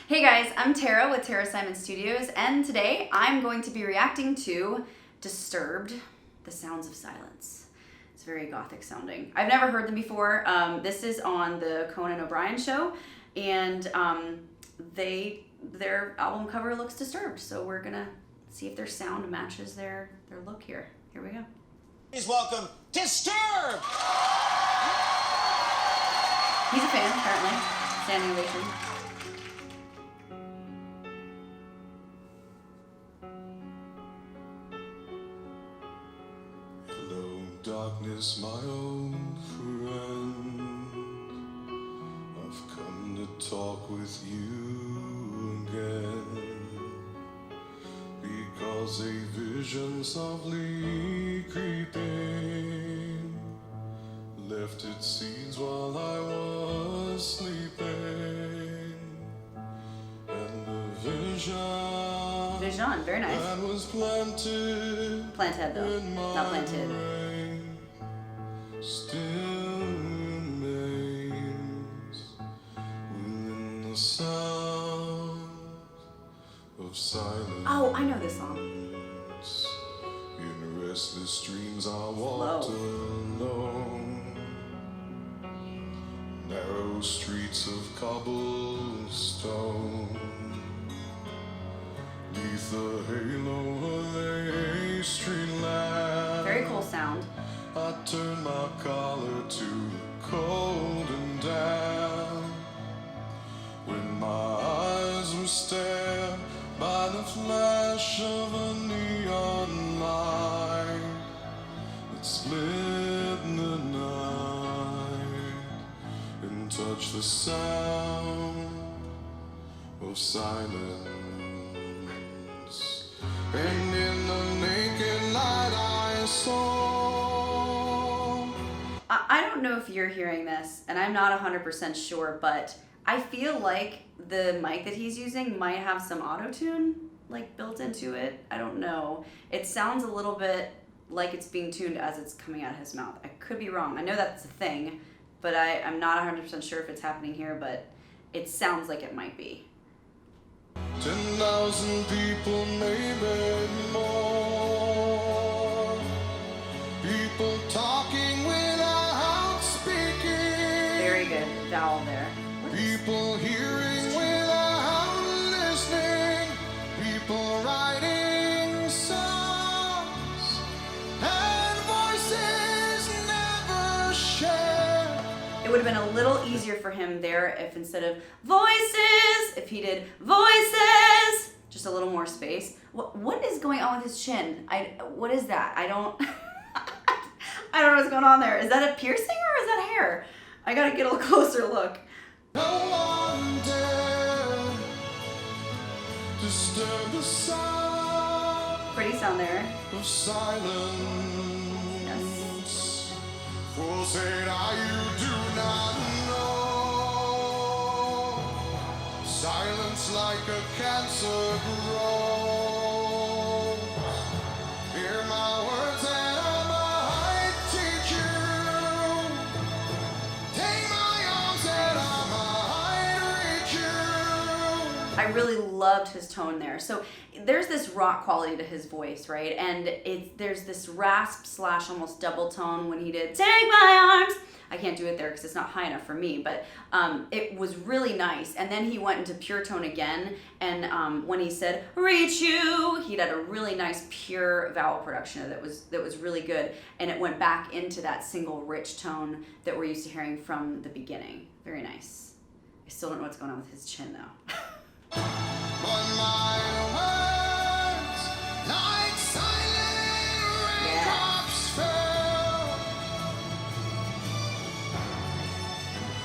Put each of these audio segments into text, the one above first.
Hey guys, I'm Tara with Tara Simon Studios, and today I'm going to be reacting to Disturbed, The Sounds of Silence. It's very gothic sounding. I've never heard them before. This is on the Conan O'Brien show, and their album cover looks disturbed, so we're gonna see if their sound matches their look here. Here we go. Please welcome Disturbed! He's a fan, apparently. Standing ovation. Hello, darkness, my old friend. I've come to talk with you again, because a vision softly creeping left its seeds while I was sleeping, and the Vision, very nice. that was planted Planted though, in my not planted. brain still remains within the sound of silence. Oh, I know this song. In restless dreams I walked alone, narrow streets of cobblestone, neath the halo of a street lamp. Very cool sound. I turned my collar to cold and damp, when my eyes were stared by the flash of a neon light that split the night and touched the sound of silence. And in the naked light I saw. I don't know if you're hearing this, and I'm not 100% sure, but I feel like the mic that he's using might have some auto-tune like built into it. I don't know. It sounds a little bit like it's being tuned as it's coming out of his mouth. I could be wrong. I know that's a thing, but I'm not 100% sure if it's happening here, but it sounds like it might be. 10,000 people, maybe more. People talking without speaking. Very good vowel there. People hearing without listening. People writing songs, and voices never share. It would have been a little easier for him there if instead of voices, if he did voices, just a little more space. What is going on with his chin? What is that? I don't I don't know what's going on there. Is that a piercing or is that hair? I gotta get a closer look. No one dare disturb the sound Pretty sound there. of silence. For say now you do not know, silence like a cancer grows. Hear my words and I might teach you. Take my arms and I might reach you. I really loved his tone there. So there's this rock quality to his voice, right? And there's this rasp slash almost double tone when he did "Take My Arms." I can't do it there because it's not high enough for me, but it was really nice. And then he went into pure tone again, and when he said "reach you," he had a really nice pure vowel production that was really good, and it went back into that single rich tone that we're used to hearing from the beginning. Very nice. I still don't know what's going on with his chin though. But my words, like silent raindrops fell,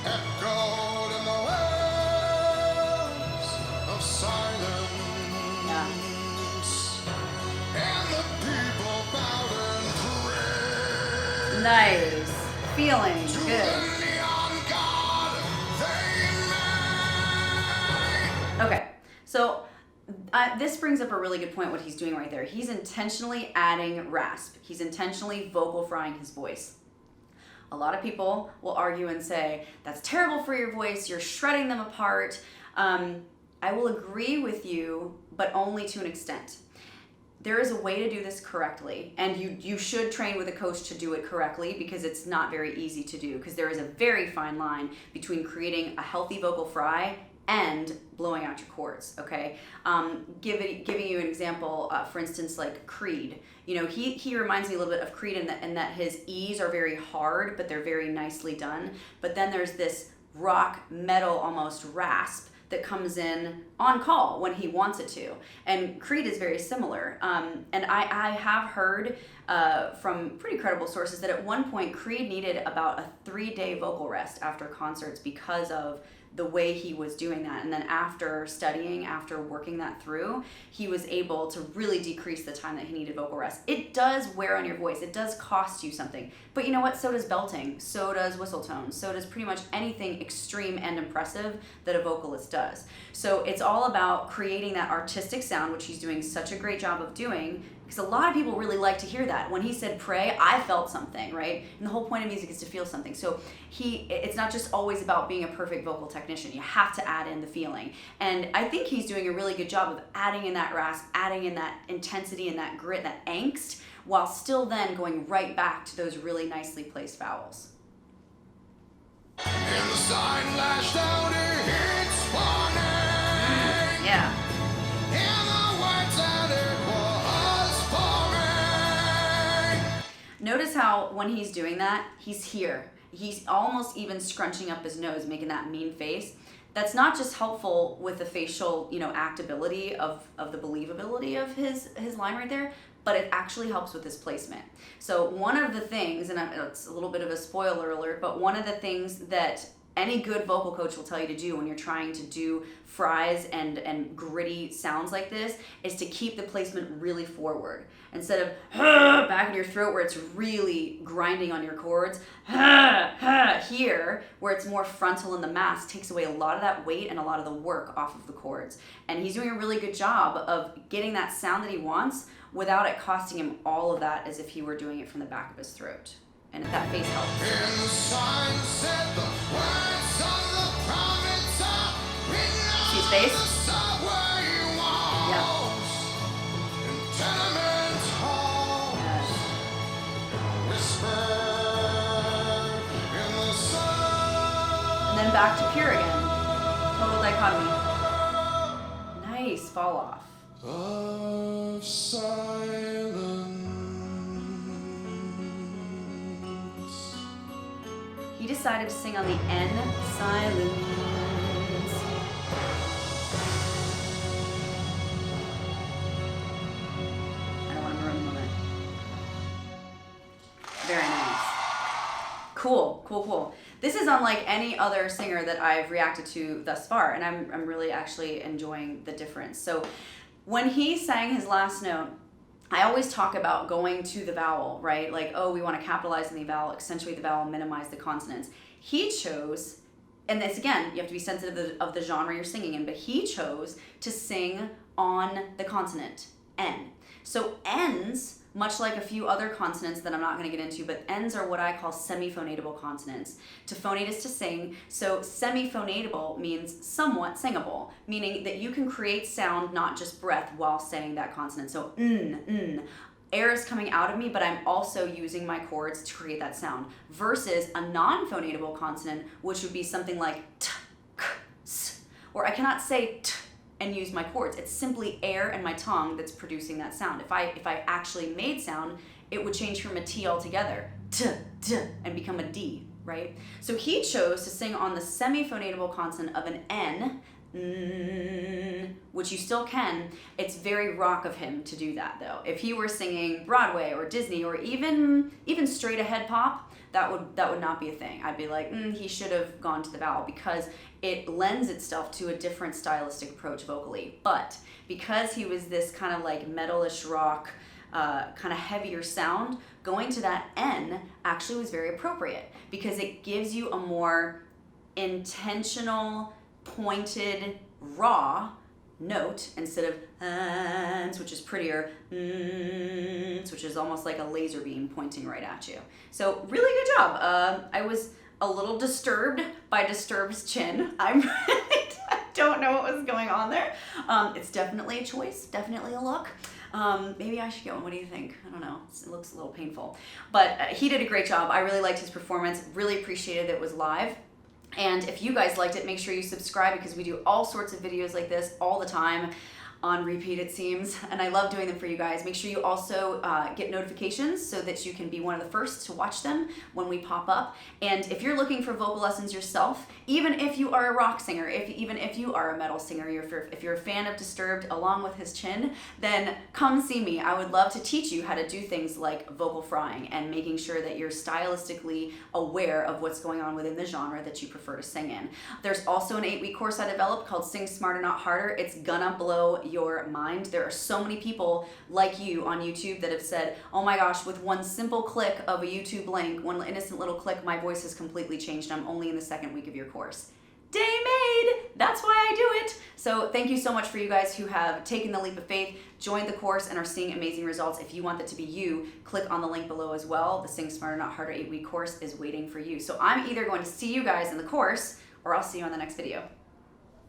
echoed in the wells of silence, and the people bowed and prayed. Nice. Feeling To good. the neon god they made. Okay, so this brings up a really good point what he's doing right there. He's intentionally adding rasp. He's intentionally vocal frying his voice. A lot of people will argue and say, that's terrible for your voice, you're shredding them apart. I will agree with you, but only to an extent. There is a way to do this correctly, and you should train with a coach to do it correctly, because it's not very easy to do, because there is a very fine line between creating a healthy vocal fry and blowing out your chords, okay? Giving you an example, for instance, like Creed. You know, he reminds me a little bit of Creed in that his E's are very hard, but they're very nicely done. But then there's this rock, metal, almost rasp that comes in on call when he wants it to. And Creed is very similar. And I have heard from pretty credible sources that at one point Creed needed about a 3-day vocal rest after concerts because of the way he was doing that. And then after studying, after working that through, he was able to really decrease the time that he needed vocal rest. It does wear on your voice. It does cost you something. But you know what? So does belting. So does whistle tones. So does pretty much anything extreme and impressive that a vocalist does. So it's all about creating that artistic sound, which he's doing such a great job of doing, because a lot of people really like to hear that. When he said pray, I felt something, right? And the whole point of music is to feel something. So it's not just always about being a perfect vocal technician. You have to add in the feeling. And I think he's doing a really good job of adding in that rasp, adding in that intensity and that grit, that angst, while still then going right back to those really nicely placed vowels. And the sign lashed out its warning. Yeah. And the words that it was forming. Notice how when he's doing that, he's here. He's almost even scrunching up his nose, making that mean face. That's not just helpful with the facial, actability of the believability of his line right there, but it actually helps with his placement. So one of the things, and it's a little bit of a spoiler alert, but one of the things that any good vocal coach will tell you to do when you're trying to do fries and gritty sounds like this is to keep the placement really forward. Instead of back in your throat where it's really grinding on your chords, here where it's more frontal in the mask takes away a lot of that weight and a lot of the work off of the chords. And he's doing a really good job of getting that sound that he wants without it costing him all of that as if he were doing it from the back of his throat. And that face helps. And the sign said the words of the prophets are written on See his face? the subway walls. Yeah. And tenement halls. Yes. Whisper in the sun. And then back to pure again. Total dichotomy. Nice fall off. Of silence. He decided to sing on the N silence. I don't want to ruin the moment. Very nice. Cool. This is unlike any other singer that I've reacted to thus far, and I'm really actually enjoying the difference. So when he sang his last note, I always talk about going to the vowel, right? Like, we want to capitalize on the vowel, accentuate the vowel, minimize the consonants. He chose, and this again, you have to be sensitive of the genre you're singing in, but he chose to sing on the consonant, N. So N's, much like a few other consonants that I'm not going to get into, but N's are what I call semi-phonatable consonants. To phonate is to sing, so semi-phonatable means somewhat singable, meaning that you can create sound, not just breath, while saying that consonant. So air is coming out of me, but I'm also using my chords to create that sound, versus a non-phonatable consonant, which would be something like t, k, s, where I cannot say t and use my chords. It's simply air and my tongue that's producing that sound. If I actually made sound, it would change from a T altogether, t, d, and become a D, right? So he chose to sing on the semi-phonatable consonant of an N, which you still can. It's very rock of him to do that, though. If he were singing Broadway or Disney or even straight ahead pop, that would not be a thing. I'd be like, he should have gone to the vowel, because it lends itself to a different stylistic approach vocally. But because he was this kind of like metalish rock, kind of heavier sound, going to that N actually was very appropriate, because it gives you a more intentional, pointed, raw note instead of which is prettier, which is almost like a laser beam pointing right at you. So really good job. I was a little disturbed by Disturbed's chin. I'm really don't know what was going on there. It's definitely a choice, definitely a look. Maybe I should get one. What do you think? I don't know. It looks a little painful. But he did a great job. I really liked his performance. Really appreciated that it was live. And if you guys liked it, make sure you subscribe because we do all sorts of videos like this all the time. On repeat, it seems, and I love doing them for you guys. Make sure you also get notifications so that you can be one of the first to watch them when we pop up. And if you're looking for vocal lessons yourself, even if you are a rock singer, even if you are a metal singer, if you're a fan of Disturbed along with his chin, then come see me. I would love to teach you how to do things like vocal frying and making sure that you're stylistically aware of what's going on within the genre that you prefer to sing in. There's also an 8-week course I developed called Sing Smarter Not Harder. It's gonna blow your mind. There are so many people like you on YouTube that have said, oh my gosh, with one simple click of a YouTube link, one innocent little click, my voice has completely changed. I'm only in the 2nd week of your course. Day made! That's why I do it. So thank you so much for you guys who have taken the leap of faith, joined the course, and are seeing amazing results. If you want that to be you, click on the link below as well. The Sing Smarter Not Harder 8-week course is waiting for you. So I'm either going to see you guys in the course or I'll see you on the next video.